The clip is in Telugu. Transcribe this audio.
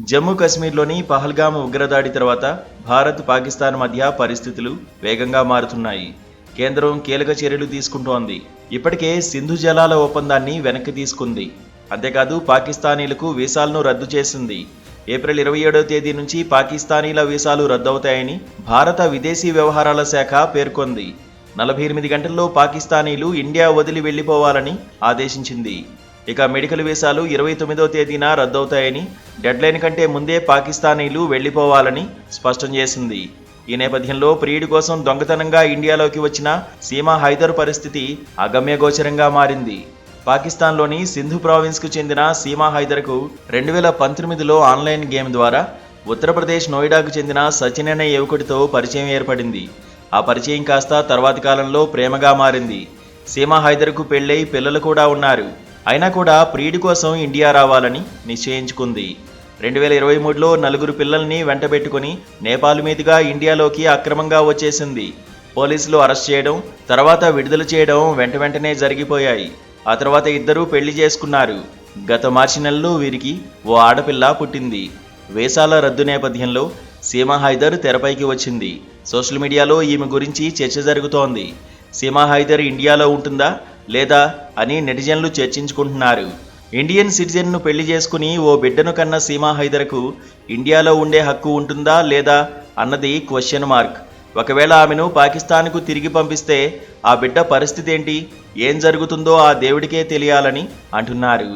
జమ్మూ కశ్మీర్లోని పహల్గామ్ ఉగ్రదాడి తర్వాత భారత్ పాకిస్తాన్ మధ్య పరిస్థితులు వేగంగా మారుతున్నాయి. కేంద్రం కీలక చర్యలు తీసుకుంటోంది. ఇప్పటికే సింధు జలాల ఒప్పందాన్ని వెనక్కి తీసుకుంది. అంతేకాదు పాకిస్తానీలకు వీసాలను రద్దు చేసింది. ఏప్రిల్ 27వ తేదీ నుంచి పాకిస్తానీల వీసాలు రద్దవుతాయని భారత విదేశీ వ్యవహారాల శాఖ పేర్కొంది. 48 గంటల్లో పాకిస్తానీలు ఇండియా వదిలి వెళ్లిపోవాలని ఆదేశించింది. ఇక మెడికల్ వీసాలు 29వ తేదీన రద్దవుతాయని, డెడ్లైన్ కంటే ముందే పాకిస్తానీలు వెళ్లిపోవాలని స్పష్టం చేసింది. ఈ నేపథ్యంలో ప్రియుడి కోసం దొంగతనంగా ఇండియాలోకి వచ్చిన సీమా హైదర్ పరిస్థితి అగమ్యగోచరంగా మారింది. పాకిస్తాన్లోని సింధు ప్రావిన్స్కు చెందిన సీమా హైదర్కు 2019లో ఆన్లైన్ గేమ్ ద్వారా ఉత్తరప్రదేశ్ నోయిడాకు చెందిన సచిన్ అనే యువకుడితో పరిచయం ఏర్పడింది. ఆ పరిచయం కాస్త తర్వాతి కాలంలో ప్రేమగా మారింది. సీమా హైదర్కు పెళ్ళై పిల్లలు కూడా ఉన్నారు. అయినా కూడా ప్రియుడి కోసం ఇండియా రావాలని నిశ్చయించుకుంది. 2023లో 4 పిల్లల్ని వెంటబెట్టుకుని నేపాల్ మీదుగా ఇండియాలోకి అక్రమంగా వచ్చేసింది. పోలీసులు అరెస్ట్ చేయడం, తర్వాత విడుదల చేయడం వెంటనే జరిగిపోయాయి. ఆ తర్వాత ఇద్దరూ పెళ్లి చేసుకున్నారు. గత మార్చి నెలలో వీరికి ఓ ఆడపిల్ల పుట్టింది. వీసాల రద్దు నేపథ్యంలో సీమా హైదర్ తెరపైకి వచ్చింది. సోషల్ మీడియాలో ఈమె గురించి చర్చ జరుగుతోంది. సీమా హైదర్ ఇండియాలో ఉంటుందా లేదా అని నెటిజన్లు చర్చించుకుంటున్నారు. ఇండియన్ సిటిజన్ను పెళ్లి చేసుకుని ఓ బిడ్డను కన్న సీమా హైదర్కు ఇండియాలో ఉండే హక్కు ఉంటుందా లేదా అన్నది క్వశ్చన్ మార్క్. ఒకవేళ ఆమెను పాకిస్తాన్కు తిరిగి పంపిస్తే ఆ బిడ్డ పరిస్థితి ఏంటి, ఏం జరుగుతుందో ఆ దేవుడికే తెలియాలని అంటున్నారు.